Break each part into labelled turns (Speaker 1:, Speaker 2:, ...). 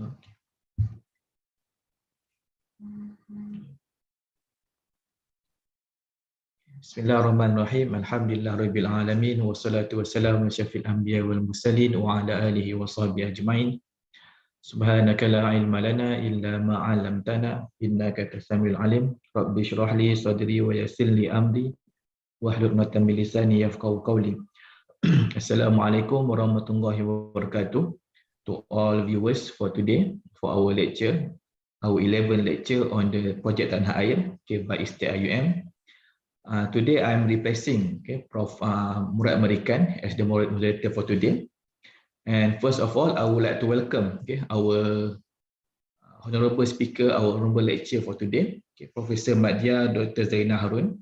Speaker 1: Okay. Bismillahirrahmanirrahim. Alhamdulillah rabbil alamin wassalatu wassalamu ala syafil anbiya wal mursalin wa ala alihi wa sahbihi ajmain. Subhanaka la ilma lana illa ma 'allamtana innaka antas samiul alim. Rabbi shrah li sadri wa yassir li amri wahlul 'uqdatam min lisani yafqahu qawli. Assalamualaikum warahmatullahi wabarakatuh. To all viewers for today for our lecture, our 11th lecture on the project Tanah Air, okay, by ISTAC IUM. Today I'm replacing Prof. Murad American as the moderator for today. And first of all, I would like to welcome our honorable speaker, our honorable lecturer for today, Professor Madya Dr. Zainah Harun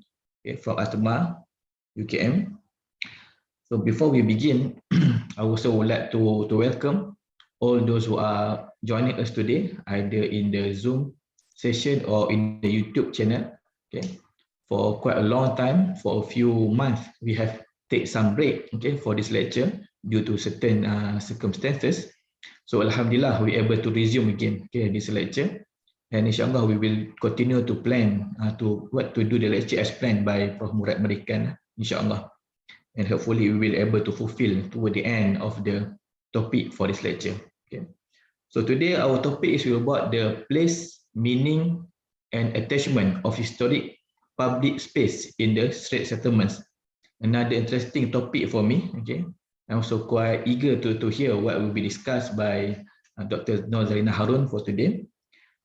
Speaker 1: from ATMA, UKM. So before we begin, I also would like to welcome all those who are joining us today, either in the Zoom session or in the YouTube channel. For quite a long time, for a few months, we have take some break for this lecture due to certain circumstances. So Alhamdulillah, we are able to resume again this lecture. And inshallah, we will continue to plan to do the lecture as planned by Prof. Murad American, inshallah. And hopefully we will able to fulfill toward the end of the topic for this lecture. So today our topic is about the place, meaning, and attachment of historic public space in the Straits settlements. Another interesting topic for me. I'm also quite eager to hear what will be discussed by Dr. Zainah Harun for today.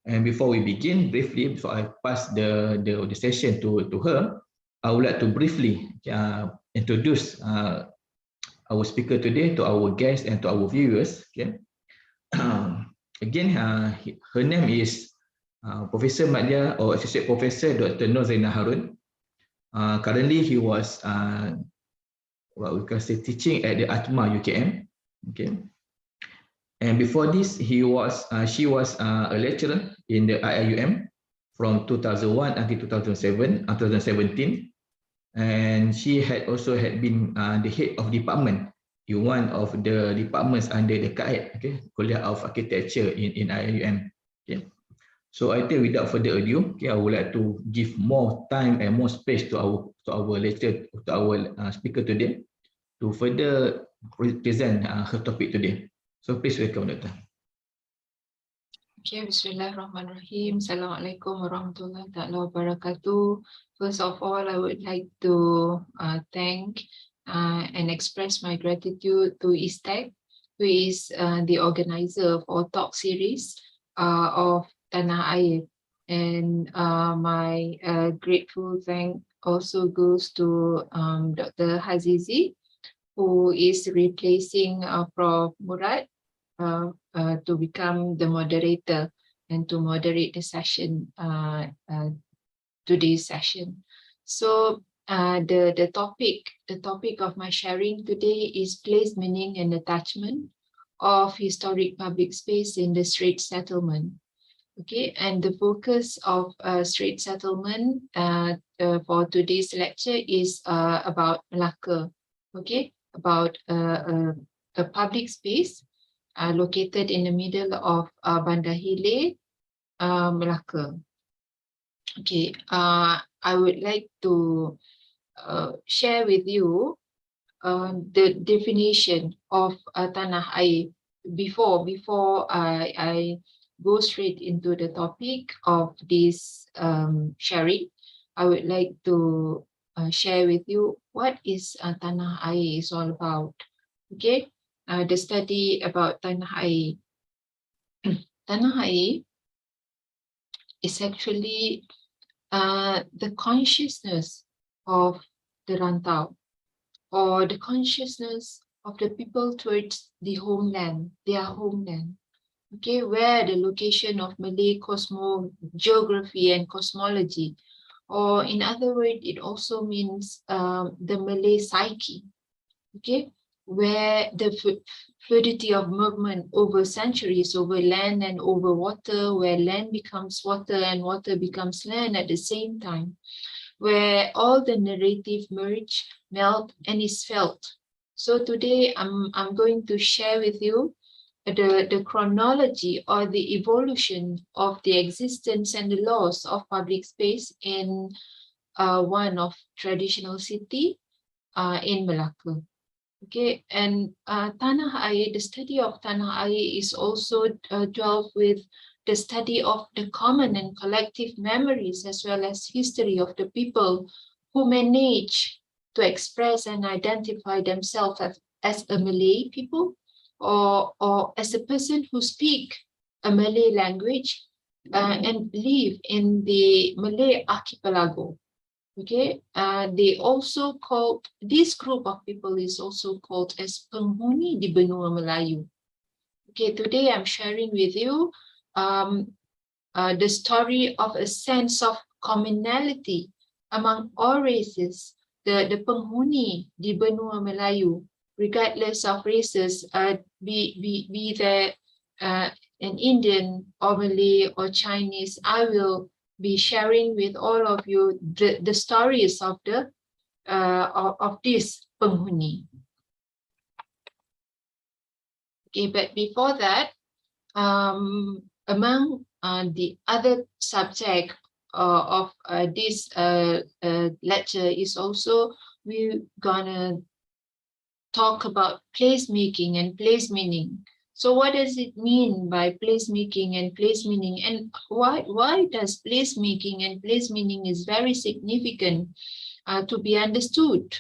Speaker 1: And before we begin, briefly, before I pass the session to her, I would like to briefly introduce our speaker today to our guests and to our viewers. Again, her name is Professor Madya or Associate Professor Dr. Zainah Harun. Currently, he was what we can say teaching at the ATMA UKM. And before this, she was a lecturer in the IIUM from 2001 until 2017, and she had also been the head of department in one of the departments under the KAED, Kuliah of Architecture in IIUM. So I think without further ado, I would like to give more time and more space to our lecturer, to our speaker today, to further present her topic today. So please welcome, Doctor.
Speaker 2: Okay, Bismillahirrahmanirrahim. Assalamualaikum warahmatullahi wabarakatuh. First of all, I would like to thank and express my gratitude to ISTAC, who is the organizer of our talk series of Tanah Air. And my grateful thank also goes to Dr. Hazizi, who is replacing Prof. Murad to become the moderator and to moderate the session, today's session. So the topic of my sharing today is place, meaning, and attachment of historic public space in the Straits settlement. And the focus of Straits settlement for today's lecture is about Malacca. About a public space located in the middle of Bandar Hilir, Malacca. I would like to share with you the definition of Tanah Air before I go straight into the topic of this sharing. I would like to share with you what is Tanah Air is all about. The study about Tanah Air. Tanah Air is actually the consciousness of the Rantau, or the consciousness of the people towards the homeland, their homeland. Where the location of Malay geography and cosmology, or in other words, it also means the Malay psyche, where the fluidity of movement over centuries, over land and over water, where land becomes water and water becomes land at the same time, where all the narrative merge, melt, and is felt. So today I'm going to share with you the chronology or the evolution of the existence and the laws of public space in one of traditional city in Malacca. Okay, and Tanah Air, the study of Tanah Air is also dealt with the study of the common and collective memories as well as history of the people who manage to express and identify themselves as a Malay people or as a person who speak a Malay language and live in the Malay archipelago. Okay, they also called, this group of people is also called as penghuni di benua Melayu. Okay, today I'm sharing with you the story of a sense of commonality among all races, the penghuni di benua Melayu, regardless of races, be there an Indian or Malay or Chinese. I will be sharing with all of you the stories of the of this penghuni. Okay, but before that, among the other subject of this lecture is also we're gonna talk about placemaking and place meaning. So what does it mean by placemaking and place meaning, and why does placemaking and place meaning is very significant to be understood?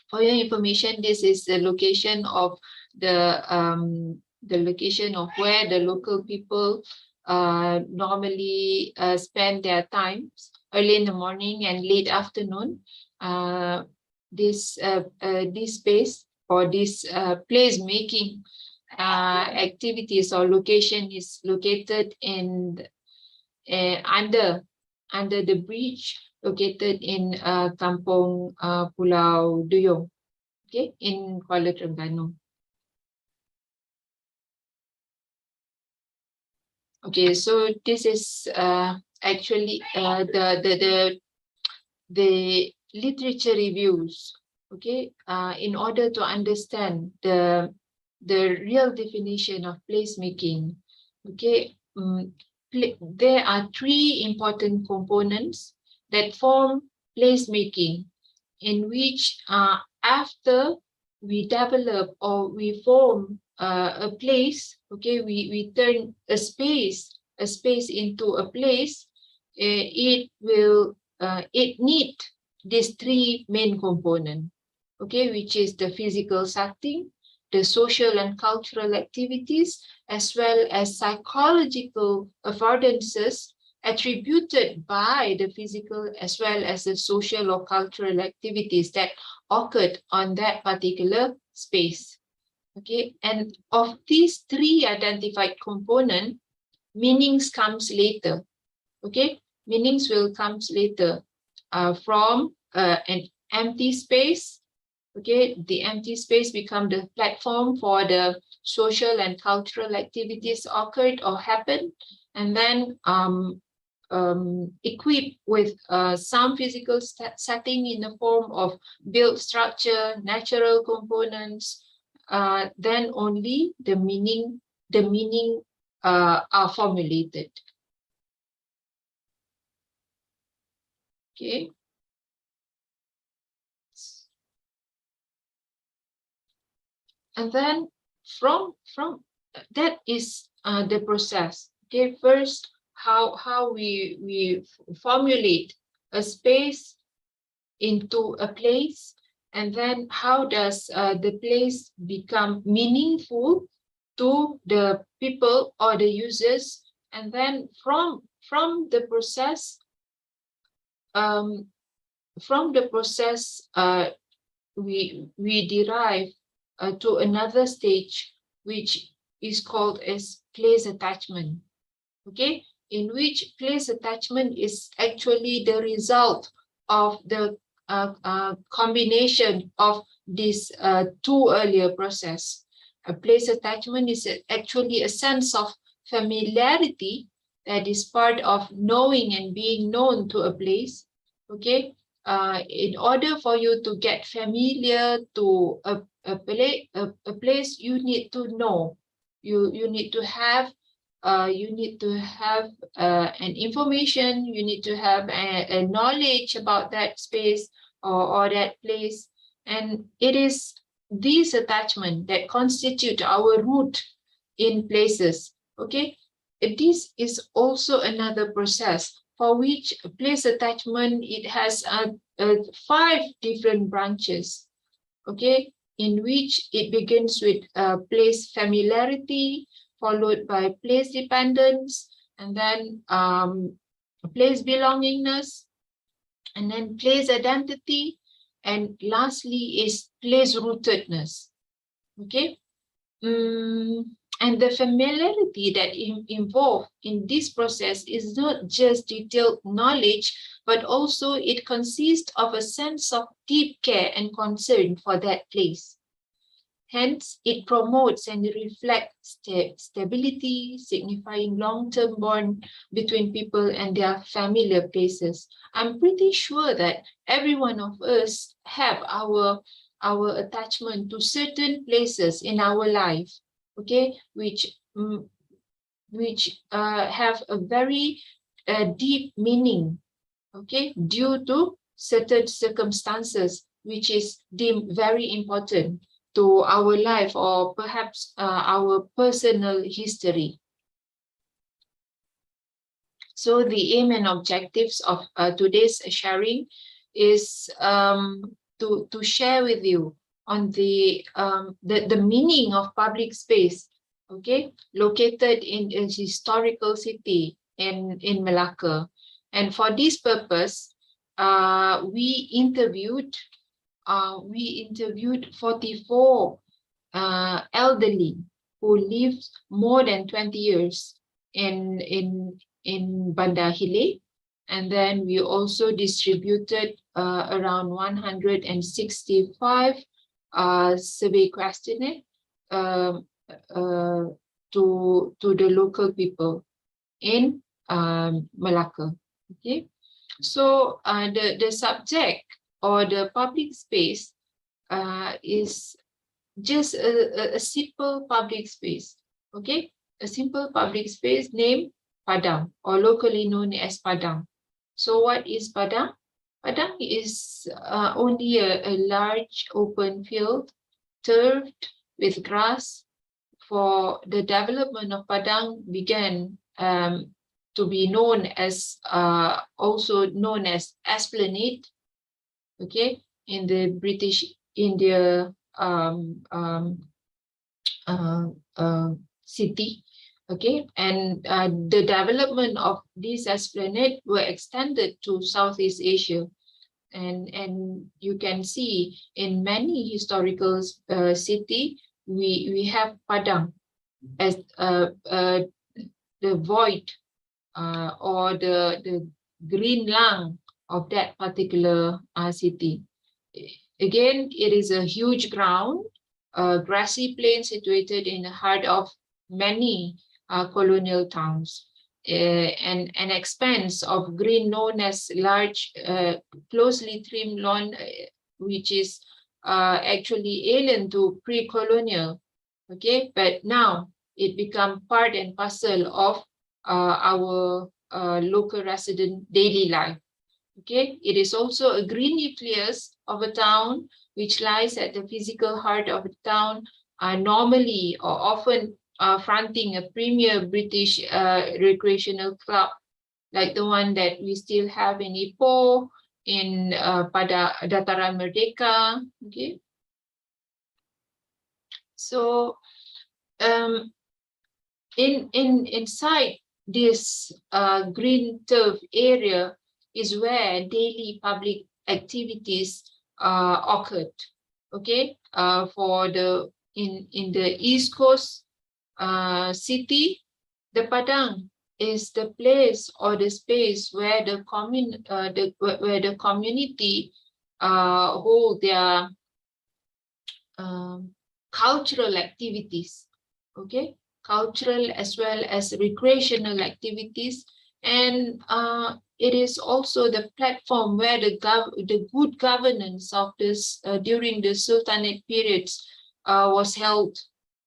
Speaker 2: For your information, this is the location of the location of where the local people normally spend their time, early in the morning and late afternoon. This space or this place making activities or location is located in under the bridge located in Kampung Pulau Duyung, okay, in Kuala Terengganu. Okay, so this is actually the literature reviews. Okay, in order to understand the real definition of placemaking, okay, there are three important components that form placemaking, in which after we develop or we form a place, okay, we turn a space into a place, it will it need these three main components, okay, which is the physical setting, the social and cultural activities, as well as psychological affordances attributed by the physical as well as the social or cultural activities that occurred on that particular space. Okay, and of these three identified components, meanings comes later. Okay, meanings will comes later from an empty space. Okay, the empty space become the platform for the social and cultural activities occurred or happened, and then equipped with some physical setting in the form of built structure, natural components, then only the meaning are formulated. Okay. And then from that is the process. Okay, first how we formulate a space into a place, and then how does the place become meaningful to the people or the users, and then from the process we derive to another stage, which is called as place attachment. Okay, in which place attachment is actually the result of the combination of these two earlier process. A place attachment is actually a sense of familiarity that is part of knowing and being known to a place. Okay, in order for you to get familiar to a place you need to know. You need to have an information. You need to have a knowledge about that space or that place, and it is these attachment that constitute our root in places. Okay, this is also another process for which place attachment, it has 5 different branches. Okay, in which it begins with place familiarity, followed by place dependence, and then place belongingness, and then place identity, and lastly is place rootedness. Okay, and the familiarity that involved in this process is not just detailed knowledge, but also it consists of a sense of deep care and concern for that place. Hence, it promotes and reflects stability, signifying long-term bond between people and their familiar places. I'm pretty sure that every one of us have our attachment to certain places in our life, okay, which have a very deep meaning, okay, due to certain circumstances which is deemed very important to our life, or perhaps our personal history. So the aim and objectives of today's sharing is to share with you on the meaning of public space, okay, located in a historical city in Malacca. And for this purpose, we interviewed 44 elderly who lived more than 20 years in Bandar Hile, and then we also distributed around 165 survey questionnaire to the local people in Malacca. Okay, so the subject or the public space is just a simple public space. Okay, a simple public space named Padang, or locally known as Padang. So what is Padang? Padang is only a large open field turfed with grass. For the development of Padang began to be known as also known as Esplanade, okay, in the British India city, okay, and the development of this esplanade were extended to Southeast Asia, and you can see in many historical city we have Padang as the void or the green lung of that particular city. Again, it is a huge ground, grassy plain situated in the heart of many colonial towns, and an expanse of green known as large, closely trimmed lawn, which is actually alien to pre-colonial. Okay, but now it become part and parcel of our local resident daily life. Okay, it is also a green nucleus of a town which lies at the physical heart of the town, normally or often fronting a premier British recreational club, like the one that we still have in Ipoh, in pada Dataran Merdeka. Okay, so inside this green turf area is where daily public activities occurred. Okay, for the in the East Coast city, the Padang is the place or the space where the community hold their cultural activities. Okay, cultural as well as recreational activities, and it is also the platform where the good governance of this during the Sultanate periods was held,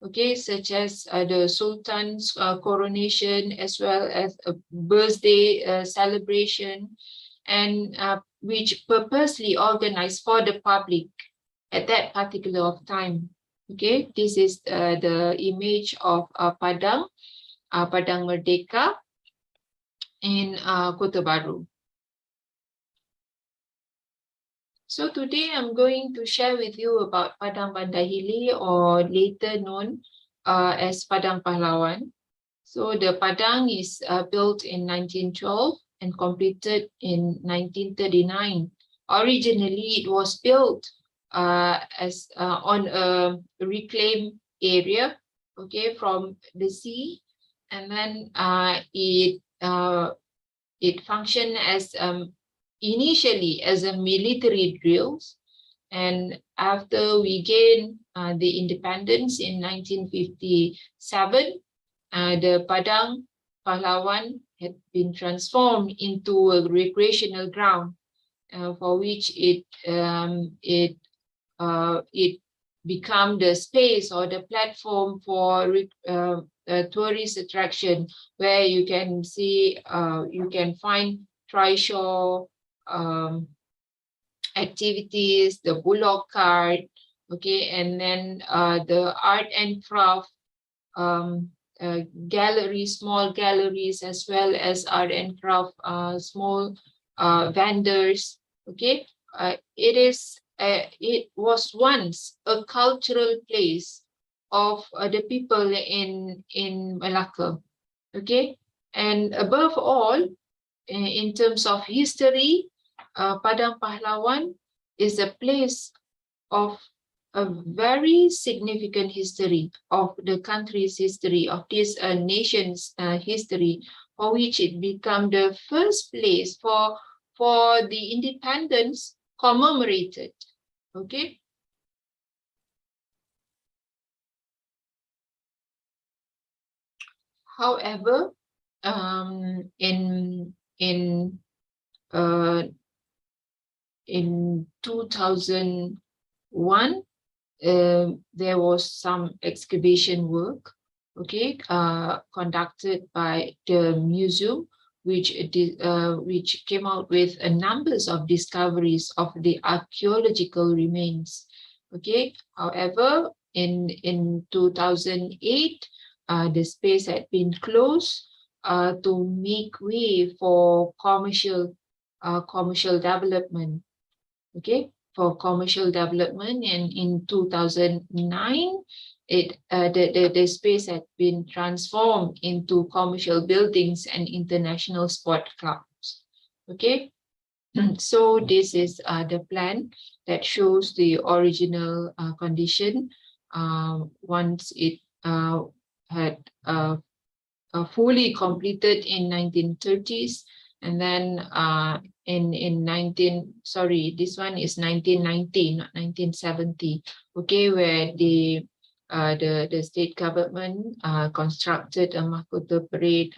Speaker 2: okay, such as the Sultan's coronation, as well as a birthday celebration, and which purposely organized for the public at that particular time. Okay, this is the image of Padang Merdeka in Kota Baru. So today I'm going to share with you about Padang Bandar Hili, or later known as Padang Pahlawan. So the Padang is built in 1912 and completed in 1939. Originally, it was built as on a reclaimed area, okay, from the sea, and then it functioned as initially as a military drills, and after we gained the independence in 1957, the Padang Pahlawan had been transformed into a recreational ground, for which it became the space or the platform for tourist attraction, where you can see, you can find trishaw activities, the bullock cart, okay, and then the art and craft galleries, small galleries, as well as art and craft small vendors, okay. It was once a cultural place of the people in Malacca, okay. And above all, in terms of history, Padang Pahlawan is a place of a very significant history of the country's history, of this nation's history, for which it became the first place for the independence commemorated, okay. However, in 2001, there was some excavation work, okay, conducted by the museum, which came out with a numbers of discoveries of the archaeological remains, okay. However, in 2008, the space had been closed to make way for commercial development, okay, for commercial development. And in 2009, the space had been transformed into commercial buildings and international sport clubs, okay. So this is the plan that shows the original condition once it had fully completed in 1930s, and then this one is 1990, not 1970, okay, where the state government constructed a Mahkota Parade,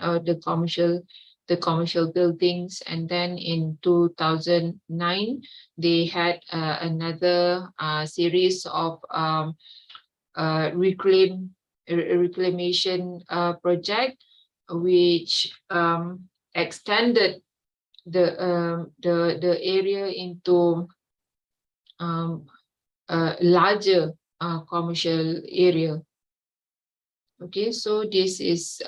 Speaker 2: the commercial buildings, and then in 2009 they had another series of reclamation project, which extended the area into a larger commercial area. Okay, so this is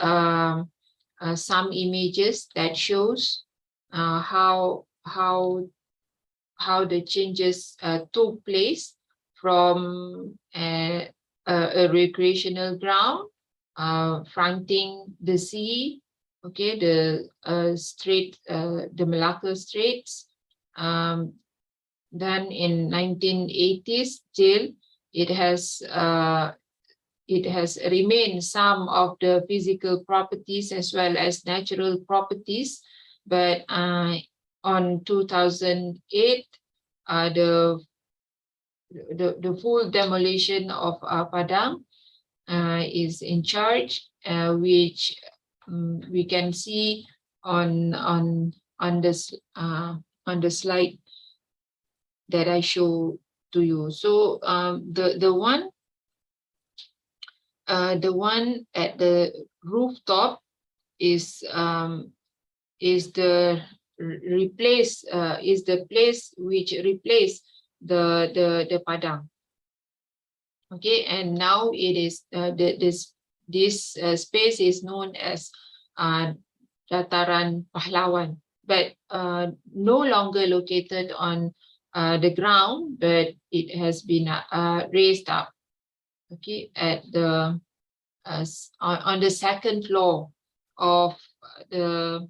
Speaker 2: some images that shows how the changes took place from a recreational ground fronting the sea, okay, the Malacca Straits. Then in 1980s till it has remained some of the physical properties as well as natural properties, but on 2008 the full demolition of Padang is in charge, which we can see on on this on the slide that I show to you. So the one at the rooftop is the place which replaced the padang. Okay, and now it is this space is known as Dataran Pahlawan, but no longer located on the ground, but it has been raised up. Okay, at the on the second floor of the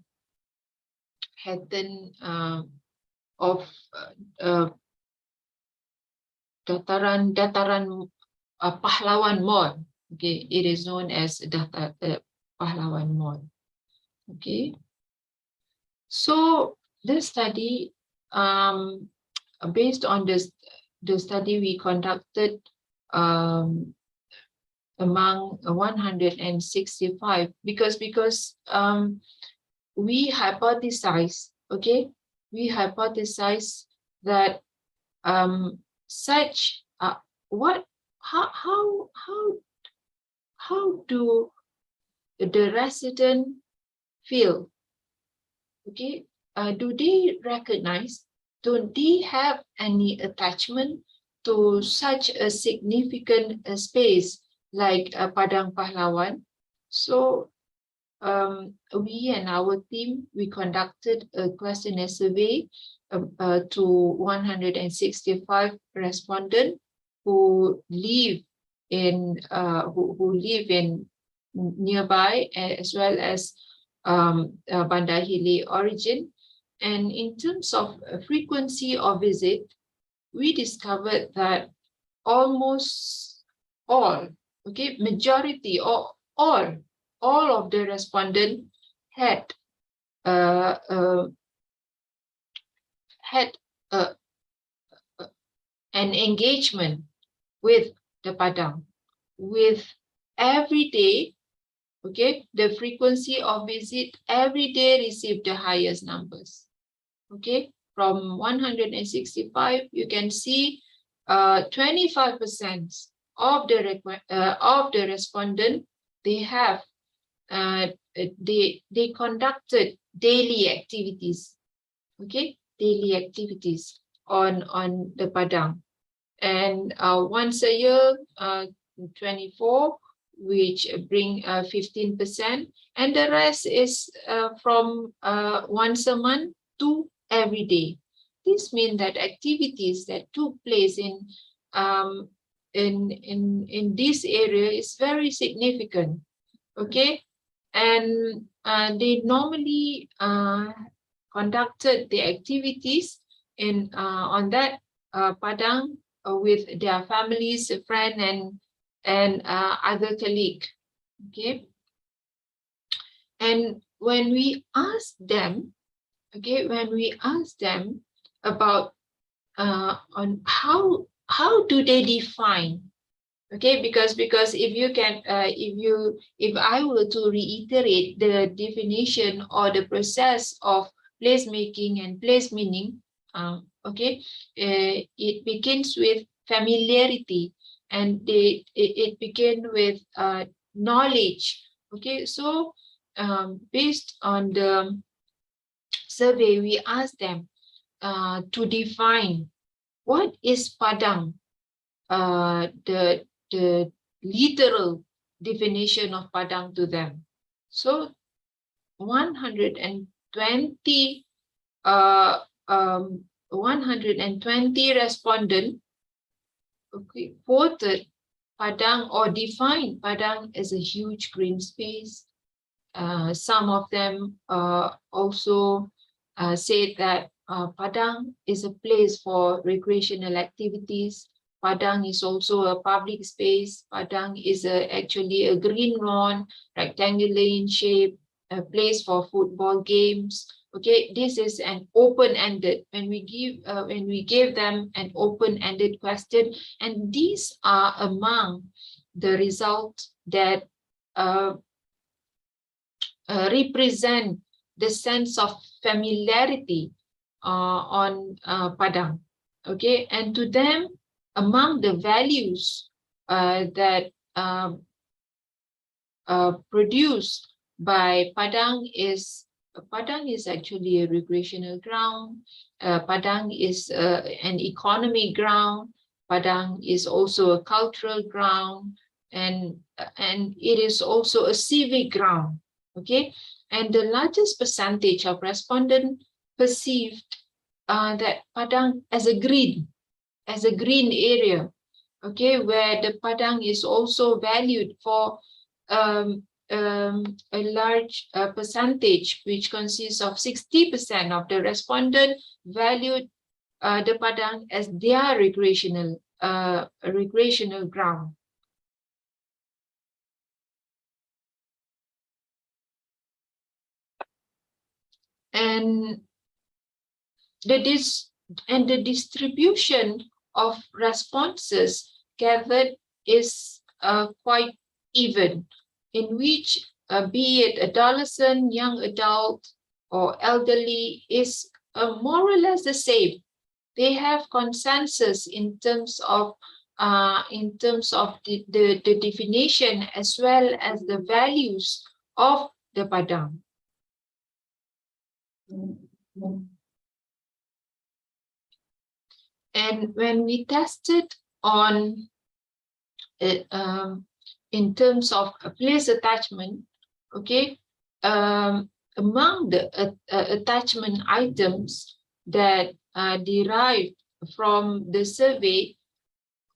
Speaker 2: Hatton of Dataran Pahlawan Mall. Okay, it is known as Pahlawan Mall. Okay, so the study, based on the study we conducted among 165, because we hypothesize, okay, we hypothesize that such how do the resident feel? Okay, do they recognize? Do they have any attachment to such a significant space like Padang Pahlawan? So we and our team, we conducted a questionnaire survey to 165 respondents who live in nearby, as well as Bandar Hili origin. And in terms of frequency of visit, we discovered that almost all, okay, majority or all of the respondents had an engagement with the Padang, with every day. Okay, the frequency of visit every day received the highest numbers. Okay, from 165, you can see 25% of the respondent, they have they conducted daily activities. Okay, daily activities on the Padang, and once a year, 24. Which bring 15%, and the rest is from once a month to every day. This means that activities that took place in this area is very significant. Okay, and they normally conducted the activities in on that Padang with their families, friends, and other colleague. Okay, and when we ask them, okay, when we ask them about on how do they define, okay, because if you can if I were to reiterate the definition or the process of placemaking and place meaning, okay, it begins with familiarity. And it began with knowledge. Okay, so based on the survey, we asked them to define what is Padang, the literal definition of Padang to them. So 120 respondents, okay, quoted Padang or defined Padang as a huge green space. Some of them also said that Padang is a place for recreational activities. Padang is also a public space. Padang is actually a green lawn, rectangular in shape, a place for football games. Okay, this is an open-ended. When we give them an open-ended question, and these are among the results that represent the sense of familiarity on Padang. Okay, and to them, among the values that produced by Padang is actually a recreational ground. Padang is an economic ground. Padang is also a cultural ground, and it is also a civic ground. Okay, and the largest percentage of respondents perceived that Padang as a green area. Okay, where the Padang is also valued for a large percentage, which consists of 60% of the respondents valued the Padang as their recreational ground. And the distribution of responses gathered is quite even, in which be it adolescent, young adult, or elderly is more or less the same. They have consensus in terms of the definition as well as the values of the Padang. And when we tested on in terms of place attachment, okay, among the attachment items that derived from the survey,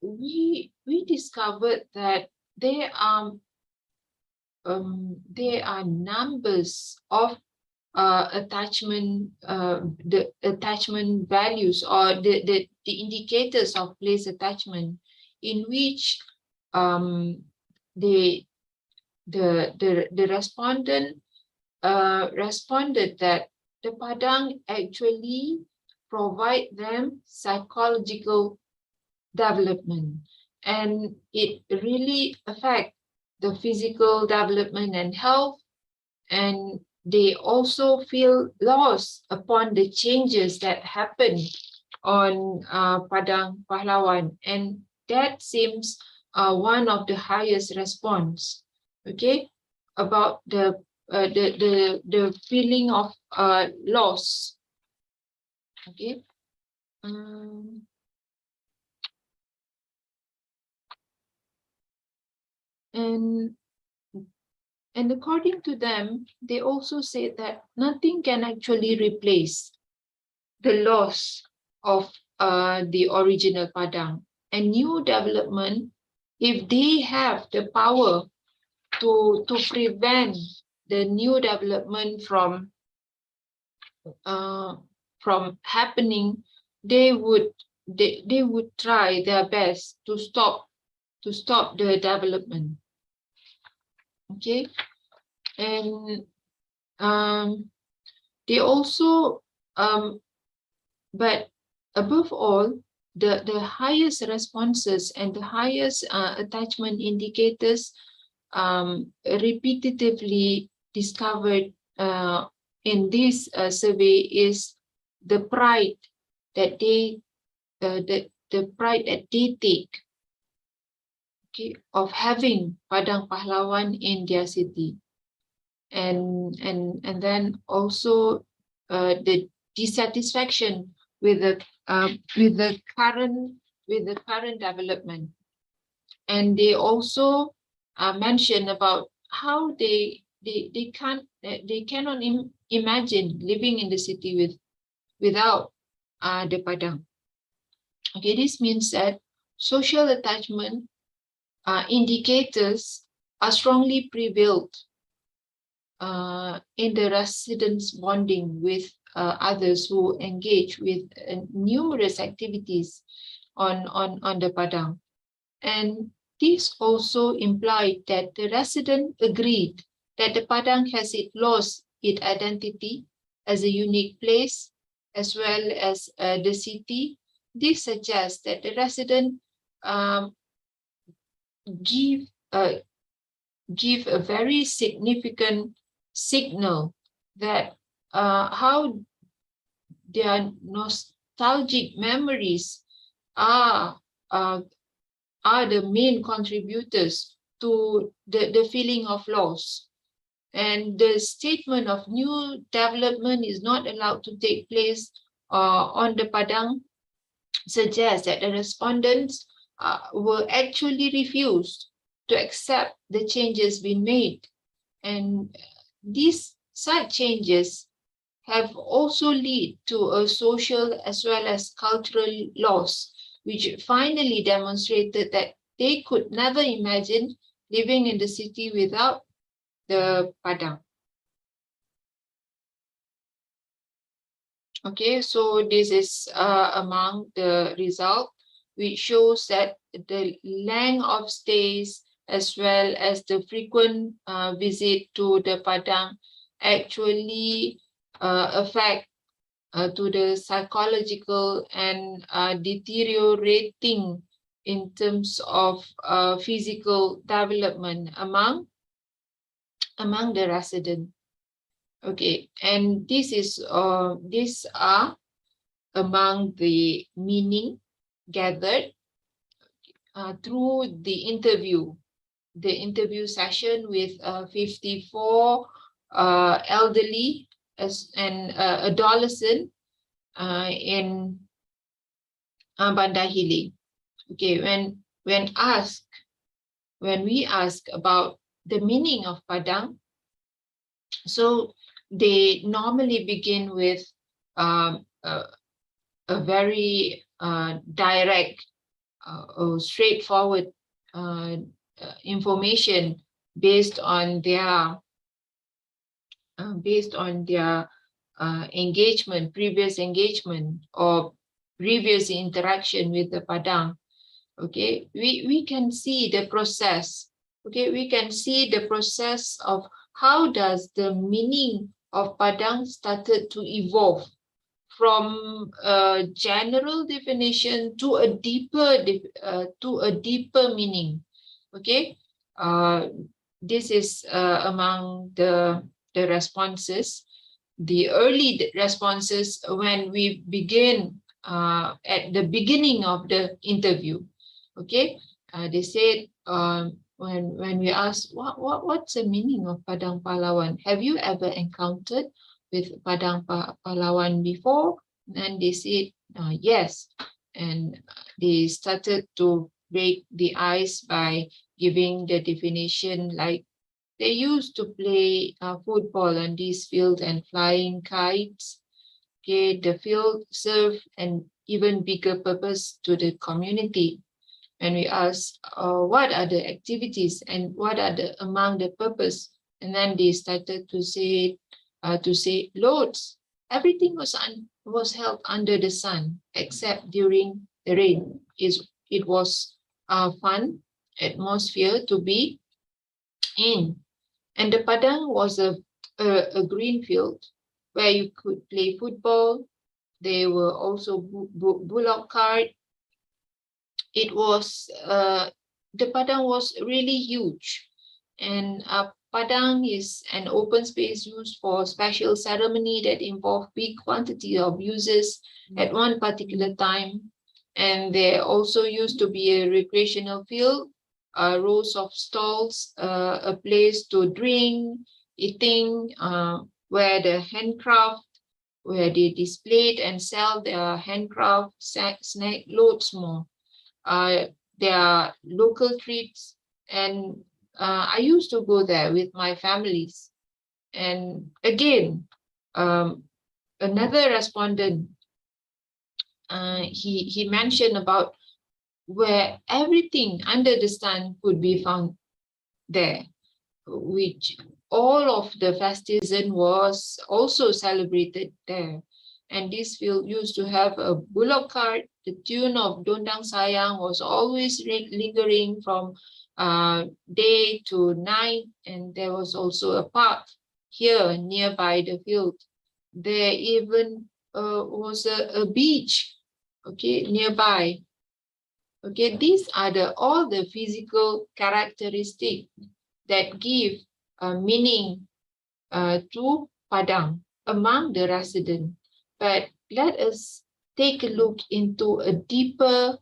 Speaker 2: we discovered that there are numbers of attachment, the attachment values or the indicators of place attachment, in which the respondent responded that the Padang actually provide them psychological development, and it really affects the physical development and health, and they also feel lost upon the changes that happen on Padang Pahlawan, and that seems one of the highest response. Okay, about the feeling of loss. Okay. And according to them, they also say that nothing can actually replace the loss of the original Padang. And new development, if they have the power to prevent the new development from happening, they would try their best to stop the development. Okay, and they also but above all, the highest responses and the highest attachment indicators repetitively discovered in this survey is the pride that they take, okay, of having Padang Pahlawan in their city, and then also the dissatisfaction with the current development. And they also mention about how they cannot imagine living in the city without the Padang. Okay, this means that social attachment indicators are strongly prevailed in the residents' bonding with others who engage with numerous activities on the Padang. And this also implied that the resident agreed that the Padang has lost its identity as a unique place, as well as the city. This suggests that the resident give a very significant signal that how their nostalgic memories are the main contributors to the feeling of loss. And the statement of new development is not allowed to take place on the Padang suggests that the respondents were actually refused to accept the changes being made. And such changes have also led to a social as well as cultural loss, which finally demonstrated that they could never imagine living in the city without the Padang. Okay, so this is among the results, which shows that the length of stays as well as the frequent visit to the Padang actually affect to the psychological and deteriorating in terms of physical development among the residents. Okay, and these are among the meaning gathered through the interview session with 54 elderly and adolescent in Bandar Hilir. Okay, when we ask about the meaning of Padang, so they normally begin with a very direct or straightforward information based on their engagement, previous engagement or previous interaction with the Padang. Okay, we can see the process. Okay, we can see the process of how does the meaning of Padang started to evolve from a general definition to a deeper meaning. Okay, this is among the responses, the early responses when we begin at the beginning of the interview. Okay, they said when we asked what's the meaning of Padang Pahlawan, have you ever encountered with Padang Pahlawan before? And they said yes, and they started to break the ice by giving the definition, like they used to play football on these fields and flying kites. Okay, the field served an even bigger purpose to the community. And we asked what are the activities and what are among the purpose, and then they started to say loads. Everything was held under the sun except during the rain. It was a fun atmosphere to be in, and the Padang was a green field where you could play football. There were also bullock cart. It was the Padang was really huge, and Padang is an open space used for special ceremony that involve big quantity of users at one particular time. And there also used to be a recreational field, rows of stalls, a place to drink, eating, where the handcraft, where they displayed and sell their handcraft, snack, loads more. There are local treats, and I used to go there with my families. And again, another respondent, he mentioned about where everything under the sun could be found there, which all of the festive season was also celebrated there. And this field used to have a bullock cart. The tune of Dondang Sayang was always lingering from day to night. And there was also a park here nearby the field. There even was a beach, okay, nearby. Okay, these are all the physical characteristics that give meaning to Padang. among the residents. But let us take a look into a deeper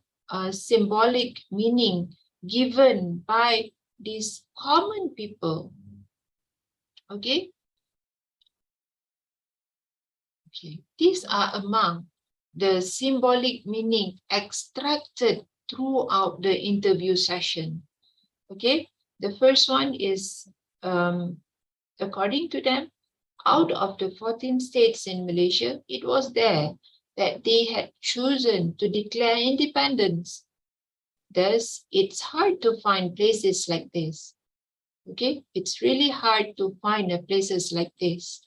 Speaker 2: symbolic meaning given by these common people. Okay? Okay. These are among the symbolic meaning extracted throughout the interview session. Okay? The first one is, according to them, out of the 14 states in Malaysia, it was there that they had chosen to declare independence. Thus, it's hard to find places like this. Okay, it's really hard to find places like this.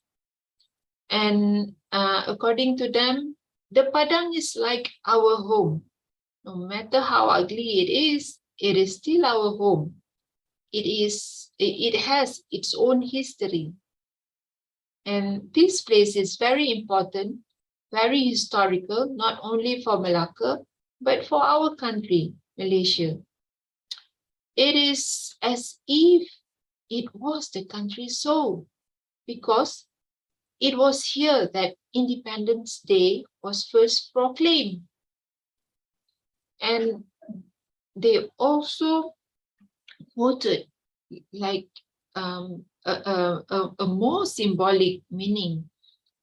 Speaker 2: And according to them, the Padang is like our home. No matter how ugly it is still our home. It has its own history. And this place is very important, very historical, not only for Malacca, but for our country, Malaysia. It is as if it was the country's soul, because it was here that Independence Day was first proclaimed. And they also quoted like a more symbolic meaning,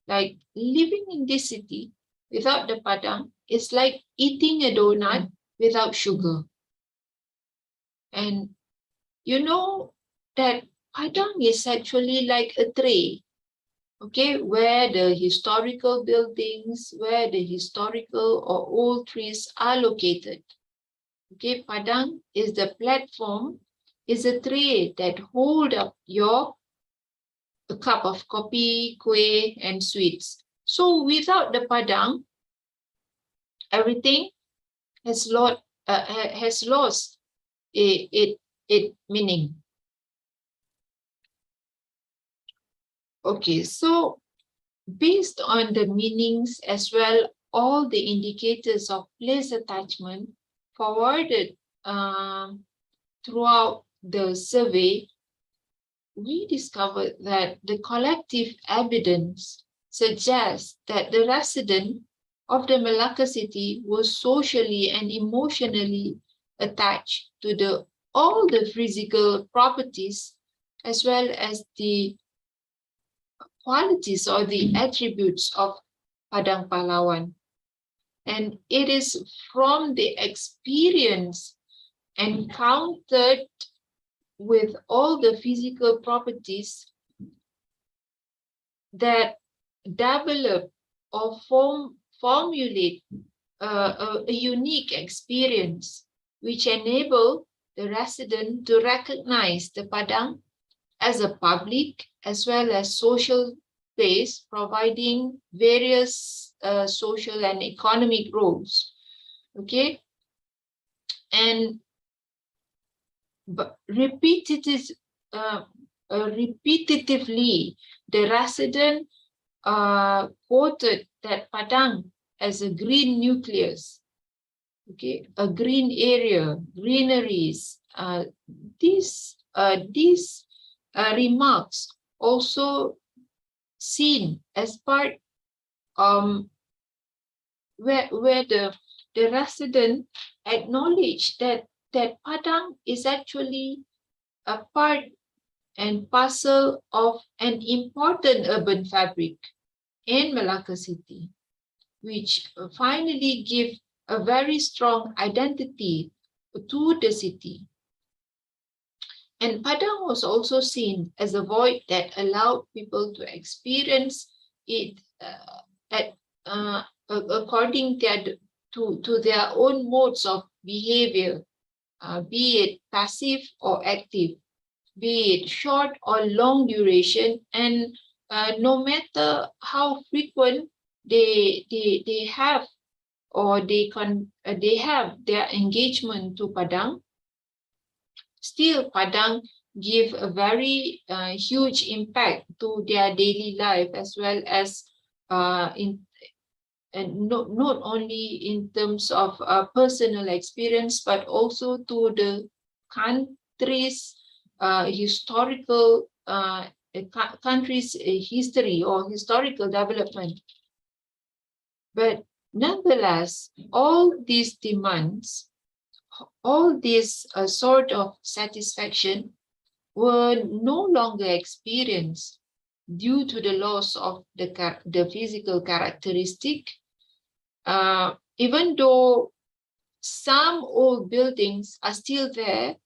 Speaker 2: like living in this city without the Padang is like eating a donut without sugar. And you know that Padang is actually like a tray, okay, where the historical buildings, where the historical or old trees are located. Okay, Padang is the platform, is a tray that hold up a cup of kopi, kueh, and sweets. So without the Padang, everything has lost its meaning. Okay, so based on the meanings as well, all the indicators of place attachment forwarded throughout the survey, we discovered that the collective evidence suggests that the resident of the Malacca city was socially and emotionally attached to all the physical properties as well as the qualities or the attributes of Padang Pahlawan. And it is from the experience encountered with all the physical properties that develop or formulate a unique experience which enable the resident to recognize the Padang as a public as well as social place, providing various social and economic roles. Okay, and repetitively, the resident quoted that Padang as a green nucleus. Okay, a green area, greeneries. These remarks also seen as part where the resident acknowledged that Padang is actually a part and parcel of an important urban fabric in Malacca city, which finally give a very strong identity to the city. And Padang was also seen as a void that allowed people to experience it according to their own modes of behavior, be it passive or active, be it short or long duration, and no matter how frequent they have or they have their engagement to Padang, still Padang give a very huge impact to their daily life as well as not only in terms of personal experience, but also to the country's historical a country's history or historical development. But nonetheless, all these demands, all this sort of satisfaction were no longer experienced due to the loss of the physical characteristic. Even though some old buildings are still there,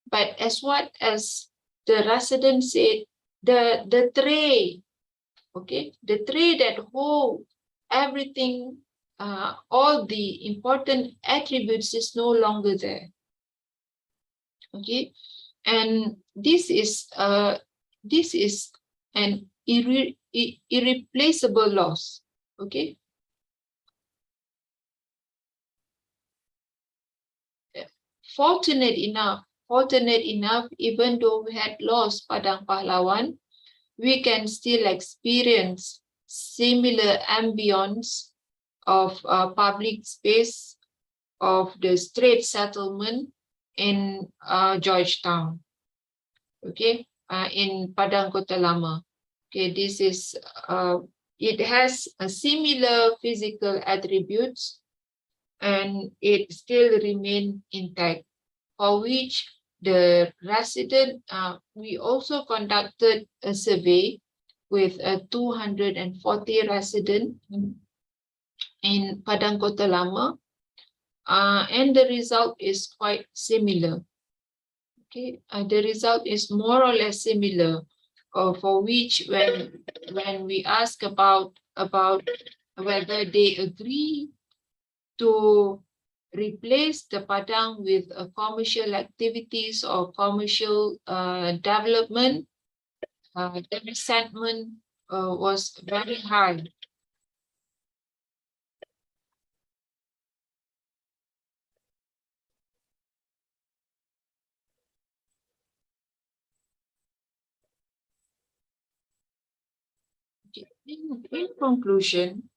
Speaker 2: but as the resident said, the tray, okay, the tray that hold everything, all the important attributes is no longer there. Okay, and this is an irreplaceable loss. Okay. Fortunate enough, even though we had lost Padang Pahlawan, we can still experience similar ambience of public space of the Straits settlement in Georgetown, okay, in Padang Kota Lama. Okay, this is, it has a similar physical attributes and it still remain intact, for which the resident, we also conducted a survey with 240 residents in Padang Kota Lama, and the result is quite similar. Okay, the result is more or less similar, for which when we ask about whether they agree to replace the Padang with commercial activities or commercial development, the resentment was very high. In conclusion,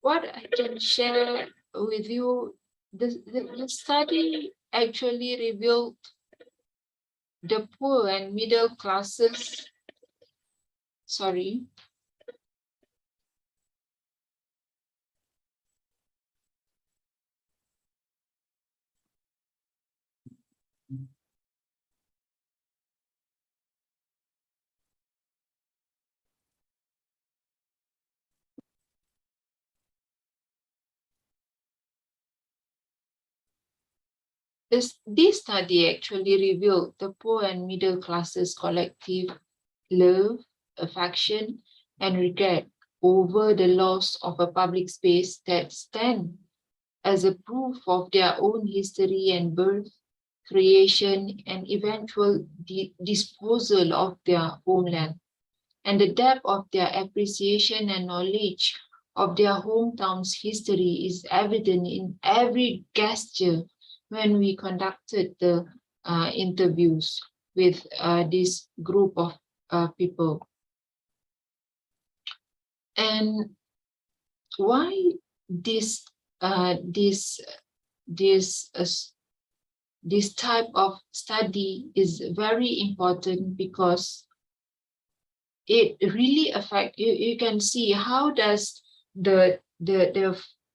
Speaker 2: what I can share with you, the study actually revealed the poor and middle classes, sorry, this study actually revealed the poor and middle classes' collective love, affection, and regret over the loss of a public space that stand as a proof of their own history and birth, creation, and eventual disposal of their homeland. And the depth of their appreciation and knowledge of their hometown's history is evident in every gesture when we conducted the interviews with this group of people. And why this type of study is very important, because it really affects, you can see how does the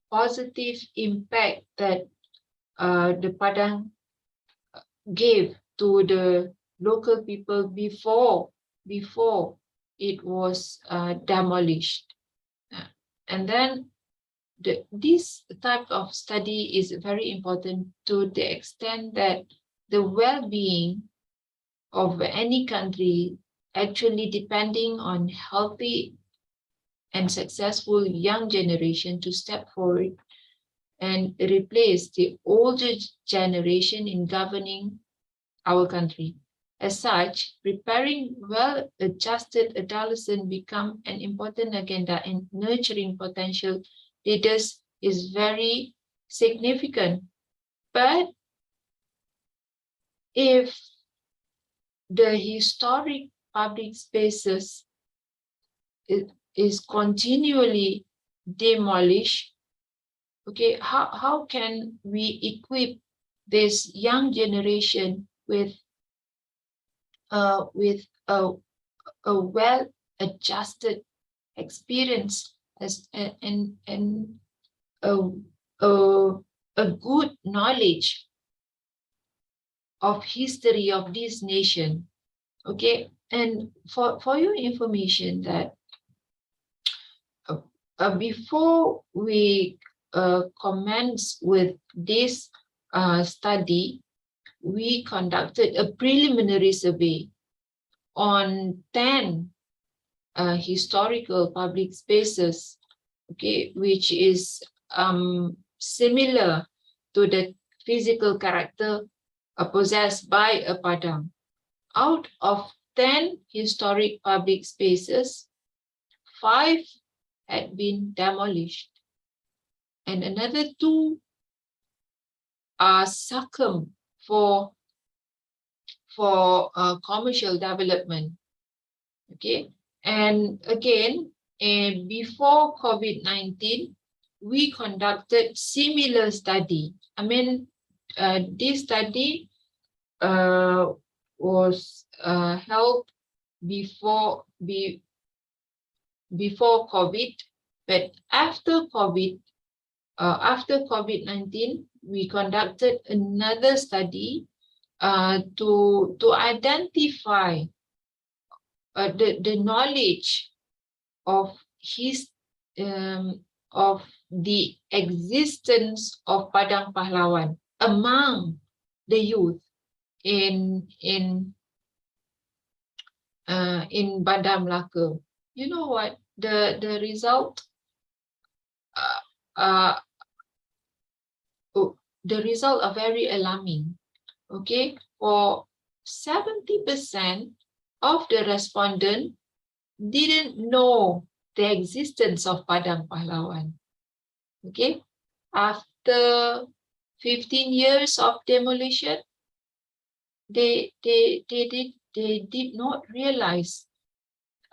Speaker 2: positive impact that the Padang gave to the local people before it was demolished. And then this type of study is very important to the extent that the well-being of any country actually depending on healthy and successful young generation to step forward and replace the older generation in governing our country. As such, preparing well-adjusted adolescents become an important agenda, and nurturing potential leaders is very significant. But if the historic public spaces is continually demolished, okay, how can we equip this young generation with a well-adjusted experience and a, a good knowledge of history of this nation. Okay, and for your information that before we commence with this study, we conducted a preliminary survey on 10 historical public spaces, okay, which is similar to the physical character possessed by a padang. Out of 10 historic public spaces, 5 had been demolished, and another 2 are succumbed for commercial development. Okay, and again, before COVID-19, we conducted similar study. I mean, this study was held before COVID, but after COVID-19, we conducted another study to identify the knowledge of the existence of Padang Pahlawan among the youth in Bandar Melaka. You know what? The result the result are very alarming. Okay, for 70% of the respondents didn't know the existence of Padang Pahlawan. Okay, after 15 years of demolition, they did not realize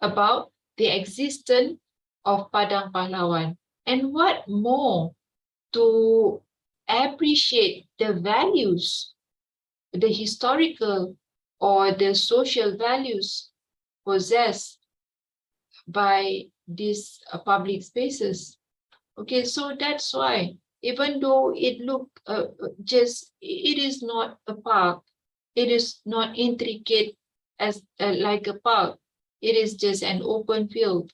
Speaker 2: about the existence of Padang Pahlawan. And what more, to appreciate the values, the historical or the social values possessed by these public spaces. Okay, so that's why, even though it look it is not a park, it is not intricate as like a park, it is just an open field,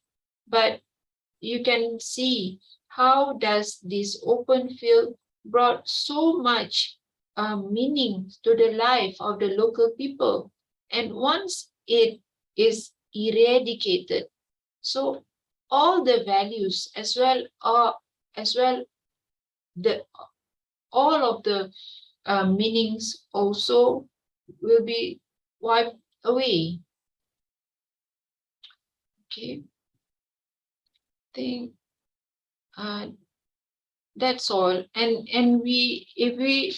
Speaker 2: but you can see how does this open field brought so much meaning to the life of the local people. And once it is eradicated, so all the values as well all of the meanings also will be wiped away. Okay, I think that's all. And if we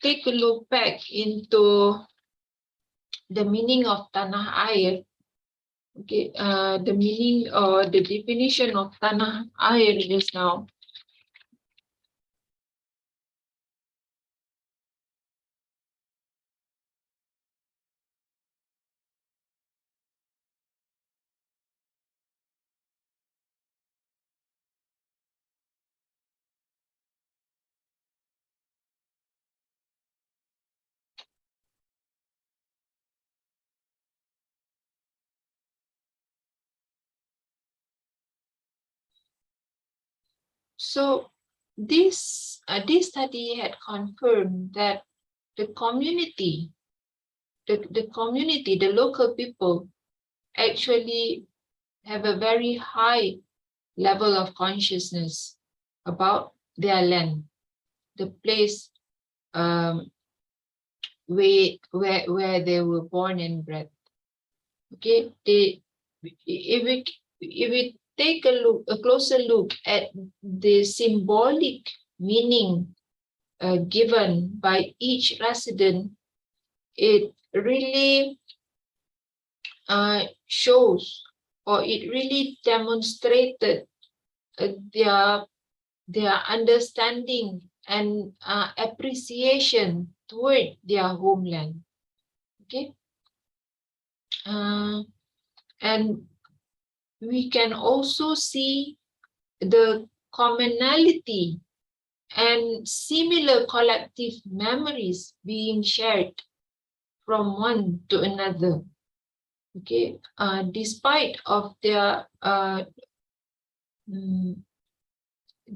Speaker 2: take a look back into the meaning of Tanah Air, okay, the meaning or the definition of Tanah Air is now. So this study had confirmed that the community, the local people actually have a very high level of consciousness about their land, the place where they were born and bred. Okay, if we take a closer look at the symbolic meaning given by each resident, it really shows, or it really demonstrated their understanding and appreciation toward their homeland. Okay. And we can also see the commonality and similar collective memories being shared from one to another. Okay, despite of their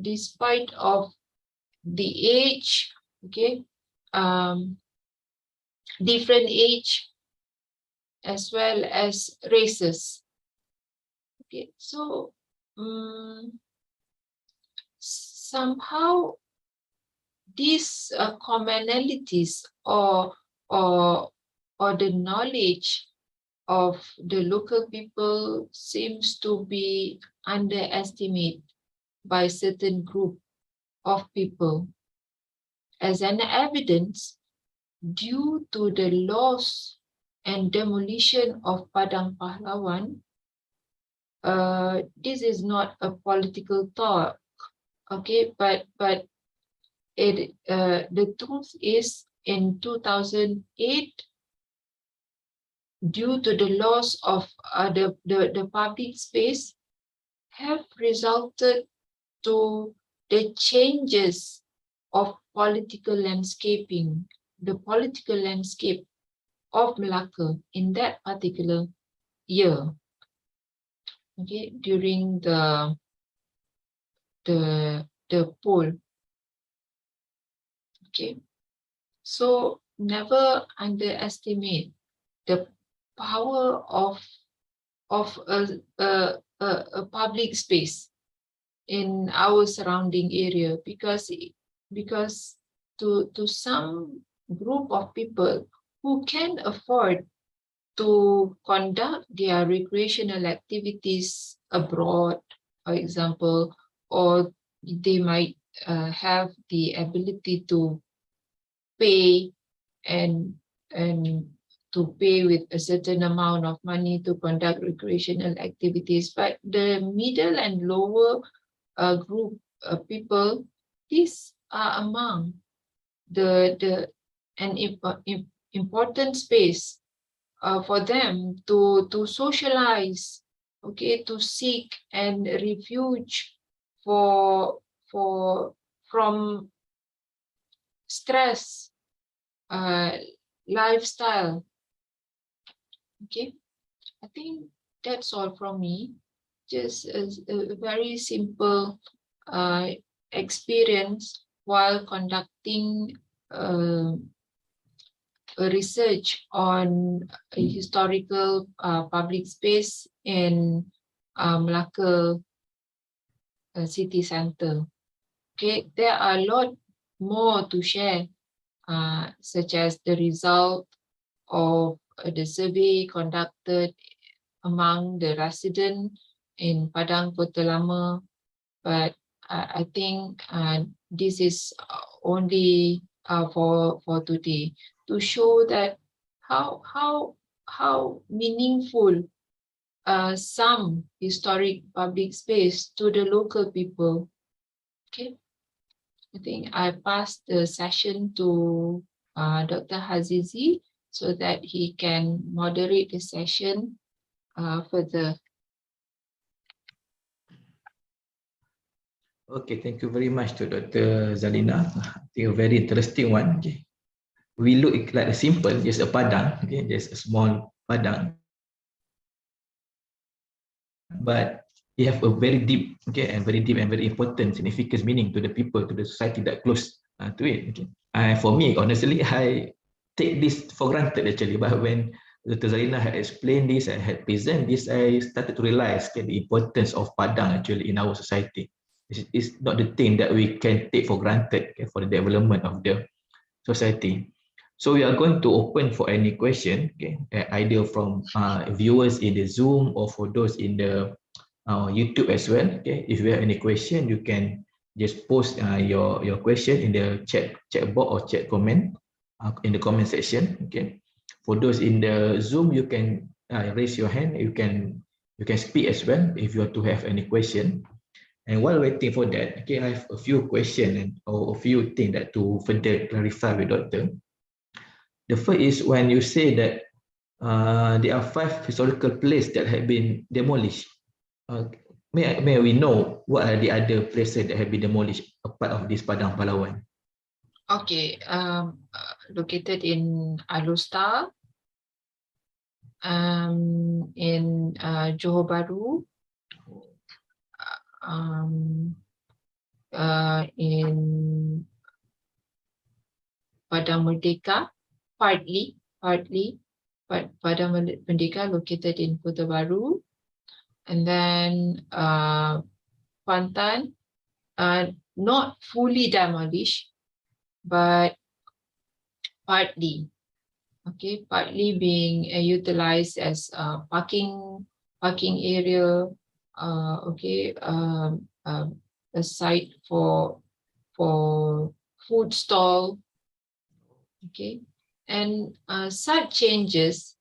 Speaker 2: despite of the age, okay, different age as well as races. Okay, so somehow these commonalities or the knowledge of the local people seems to be underestimated by certain group of people. As an evidence, due to the loss and demolition of Padang Pahlawan, this is not a political talk, okay, but it the truth is in 2008, due to the loss of the public space, have resulted to the changes of political landscaping, the political landscape of Malacca in that particular year. Okay, during the poll. Okay, so never underestimate the power of a public space in our surrounding area, because to some group of people who can afford to conduct their recreational activities abroad, for example, or they might have the ability to pay and to pay with a certain amount of money to conduct recreational activities. But the middle and lower group of people, these are among an important space for them to socialize, okay, to seek and refuge from stress lifestyle. Okay, I think that's all from me. Just a very simple experience while conducting a research on a historical public space in Malacca city center. Okay, there are a lot more to share, such as the result of the survey conducted among the residents in Padang Kota Lama, but I think this is only for today, to show that how meaningful some historic public space to the local people. Okay, I think I passed the session to Dr. Hazizi so that he can moderate the session further.
Speaker 1: Okay, thank you very much to Dr. Zalina. I think a very interesting one. Okay. We look like a simple, just a padang, okay, just a small padang, but it have a very deep, okay, and very important significant meaning to the people, to the society that close to it. Okay. For me, honestly, I take this for granted actually, but when Dr. Zalina had explained this, I had presented this, I started to realize the importance of padang actually in our society. It's not the thing that we can take for granted, okay, for the development of the society. So we are going to open for any question, okay, either from viewers in the Zoom or for those in the YouTube as well. Okay, if you have any question, you can just post your question in the chat box or chat comment in the comment section. Okay, for those in the Zoom, you can raise your hand. You can speak as well if you want to have any question. And while waiting for that, okay, I have a few questions or a few things that to further clarify with Doctor. The first is when you say that there are 5 historical places that have been demolished. May we know what are the other places that have been demolished apart of this Padang Pahlawan?
Speaker 2: Okay, located in Alustar, in Johor Bahru, in Padang Merdeka, partly, but Padang Merdeka located in Kota Baru, and then Kuantan, not fully demolished, but partly, okay, partly being utilized as parking area, okay, a site for food stall, okay, and such changes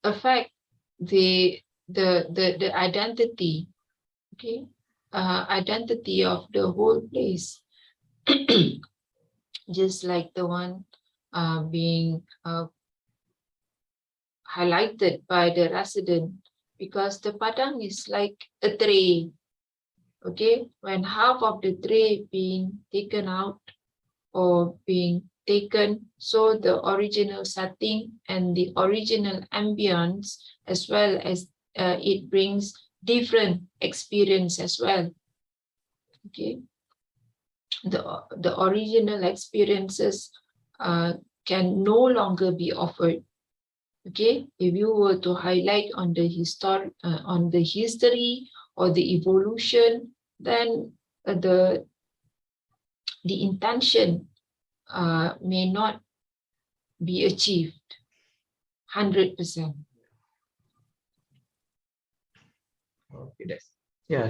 Speaker 2: affect the identity, okay, identity of the whole place. Just like the one being highlighted by the resident, because the Padang is like a tray, okay, when half of the tray being taken out or being taken, so the original setting and the original ambience, as well as it brings different experience as well, okay. The original experiences can no longer be offered, okay. If you were to highlight on the history or the evolution, then the intention may not be achieved 100%.
Speaker 1: Okay, that's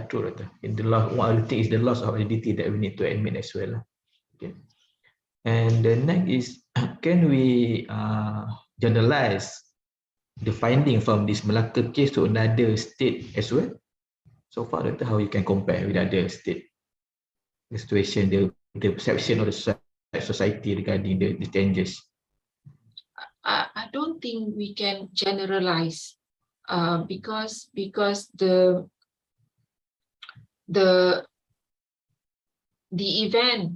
Speaker 1: true. In the loss, one of the things is the loss of identity that we need to admit as well. Okay, and the next is, can we generalize the finding from this Malacca case to another state as well? So far, Doctor, how you can compare with other state, the situation, the perception of the society regarding the changes?
Speaker 2: I don't think we can generalize because the event,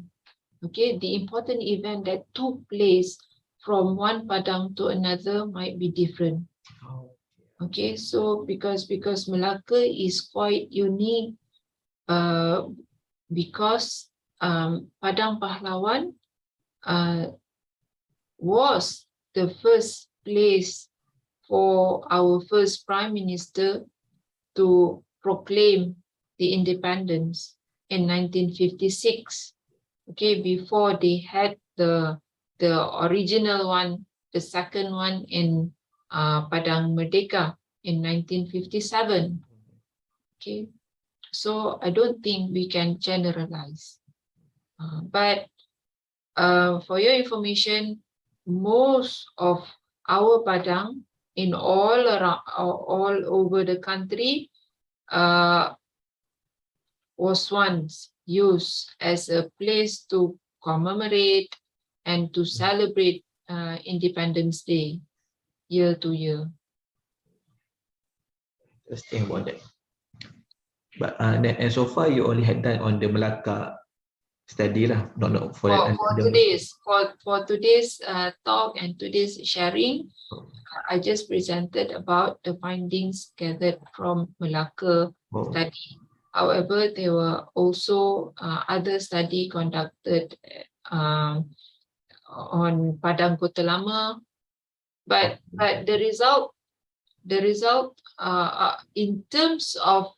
Speaker 2: okay, the important event that took place from one Padang to another might be different. Okay, so because Malacca is quite unique, because Padang Pahlawan was the first place for our first Prime Minister to proclaim the independence in 1956. Okay, before they had the original one, the second one in Padang Merdeka in 1957. Okay, so I don't think we can generalize. But for your information, most of our Padang in all over the country was once used as a place to commemorate and to celebrate Independence Day year to year.
Speaker 1: Interesting about that. But and so far you only had done on the Malacca study lah, not for
Speaker 2: today's talk and today's sharing. I just presented about the findings gathered from Malacca study. However, there were also other study conducted on Padang Kota Lama, but the result in terms of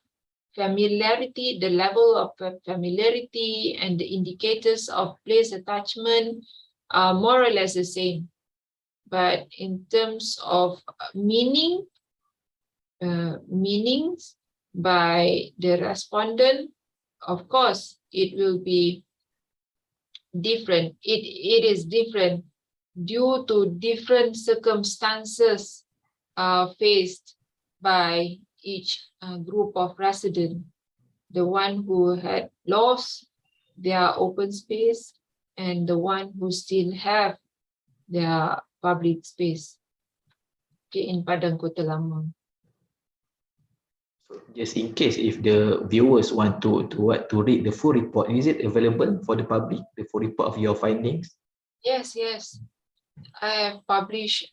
Speaker 2: familiarity, the level of familiarity and the indicators of place attachment are more or less the same. But in terms of meanings by the respondent, of course, it will be different. It is different due to different circumstances faced by each group of residents. The one who had lost their open space and the one who still have their public space, okay, in Padang Kota Lama.
Speaker 1: So just in case if the viewers want to read the full report, is it available for the public, the full report of your findings?
Speaker 2: Yes, yes. I have published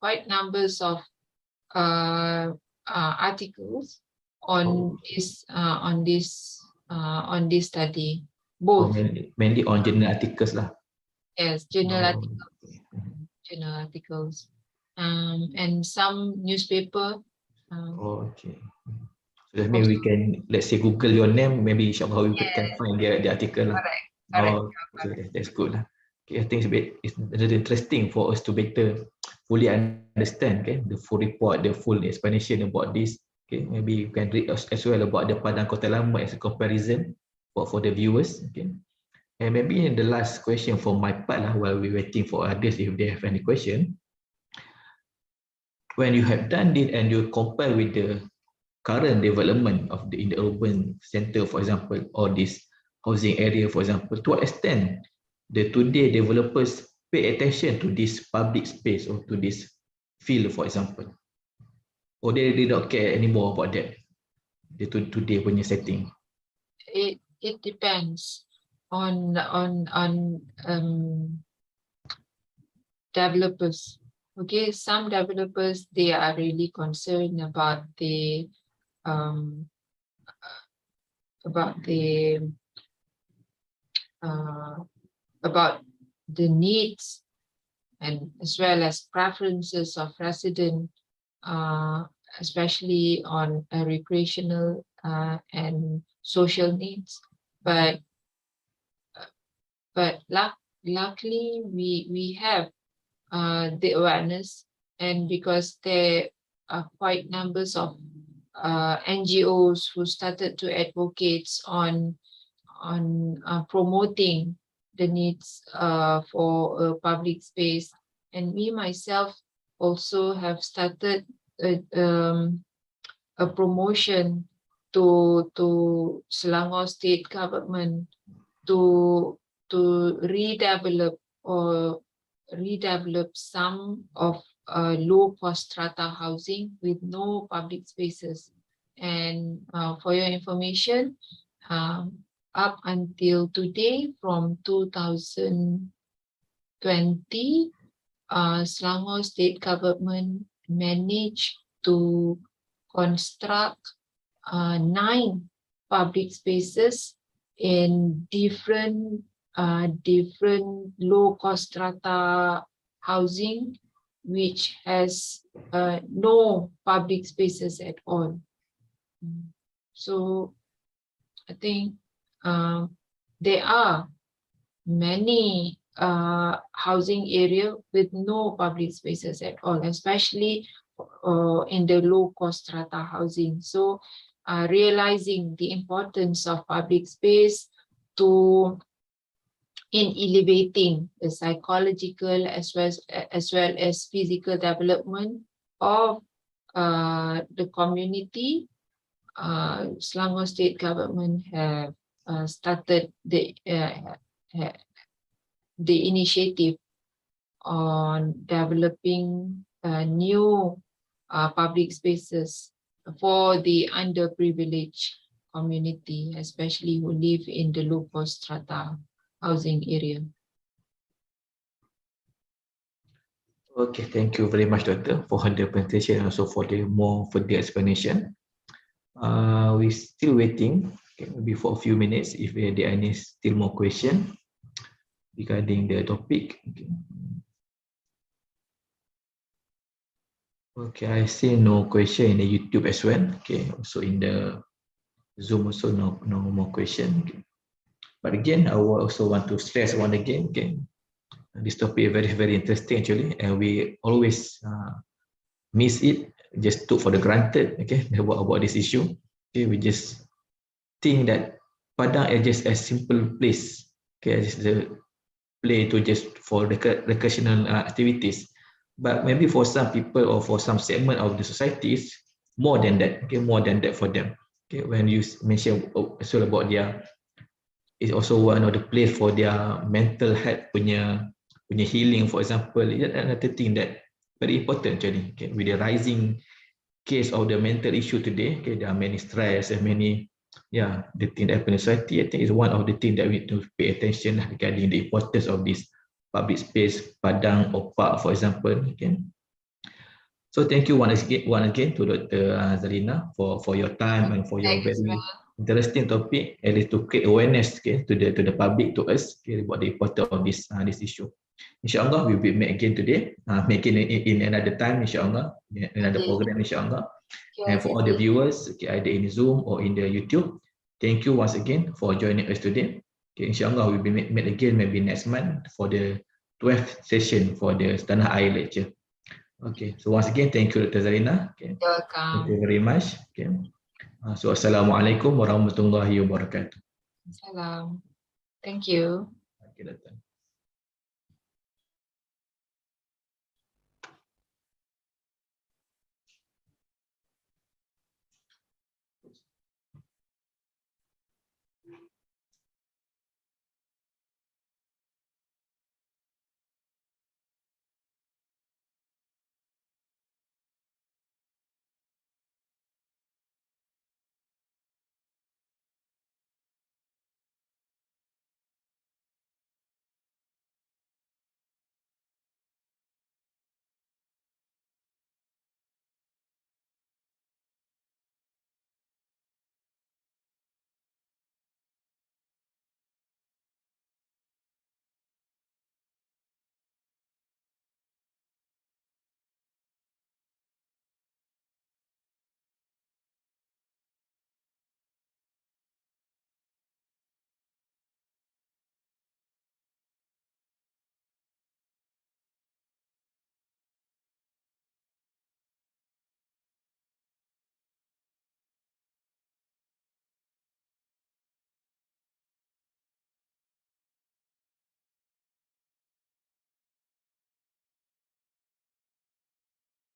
Speaker 2: quite numbers of articles on this study,
Speaker 1: Oh,
Speaker 2: both.
Speaker 1: mainly on journal articles lah.
Speaker 2: Yes, journal
Speaker 1: Oh,
Speaker 2: articles, journal articles, and some newspaper.
Speaker 1: oh, okay. So that means we can, let's say, Google your name, maybe inshallah we can find the article lah.
Speaker 2: Correct.
Speaker 1: Oh, okay, that's good lah. Okay, I think it's really interesting for us to better fully understand, okay, the full report, the full explanation about this. Okay, maybe you can read as well about the Padang Kota Lama as a comparison for the viewers. Okay, and maybe in the last question from my part lah, while we waiting for others if they have any question. When you have done it and you compare with the current development of in the urban center, for example, or this housing area, for example, to what extent the today developers pay attention to this public space or to this field, for example, or they don't care anymore about that, the today punya setting?
Speaker 2: It depends on developers. Okay, some developers, they are really concerned about the needs and as well as preferences of residents, especially on recreational and social needs. But luckily we have the awareness, and because there are quite numbers of NGOs who started to advocate on promoting the needs for a public space, and me myself also have started a promotion to Selangor state government to redevelop some of low cost strata housing with no public spaces. And for your information, up until today, from 2020, Selangor state government managed to construct 9 public spaces in different low cost strata housing, which has no public spaces at all. So I think there are many housing area with no public spaces at all, especially in the low cost strata housing. So realizing the importance of public space in elevating the psychological as well as physical development of the community, Selangor state government have started the initiative on developing new public spaces for the underprivileged community, especially who live in the low cost strata housing area.
Speaker 1: Okay, thank you very much, Doctor, for the presentation and also for the more further explanation. We're still waiting, okay, maybe for a few minutes if there are any still more questions regarding the topic. Okay, I see no question in the YouTube as well. Okay, also in the Zoom also no more question. Okay. But again, I will also want to stress one again. Okay, this topic is very, very interesting actually, and we always miss it, just took for the granted. Okay, about this issue. Okay, we just think that Padang is just a simple place. Okay, just the play to just for recreational activities. But maybe for some people or for some segment of the societies, more than that. Okay, more than that for them. Okay, when you mention also about their, it's also one of the place for their mental health punya punya healing, for example, is another thing that very important actually. Okay, with the rising case of the mental issue today, okay, there are many stress and many, the thing that happen in society. I think is one of the things that we need to pay attention regarding the importance of this public space, padang or park, for example. Okay. So thank you once again to Dr. Zarina for your time and for your
Speaker 2: Thanks,
Speaker 1: very interesting topic, at least to create awareness, okay, to the public, to us, okay, about the importance of this issue. Inshallah, we will meet again today, making in another time, inshallah, another program, inshallah. And for all the viewers, okay, either in Zoom or in the YouTube, thank you once again for joining us today. Okay, inshallah, we will meet again maybe next month for the 12th session for the Tanah Air lecture. Okay, so once again, thank you, Dr. Zarina. Okay.
Speaker 2: You're welcome.
Speaker 1: Thank you very much. Okay. So, Assalamualaikum warahmatullahi wabarakatuh.
Speaker 2: Salam. Thank you.
Speaker 1: Okay, Dr.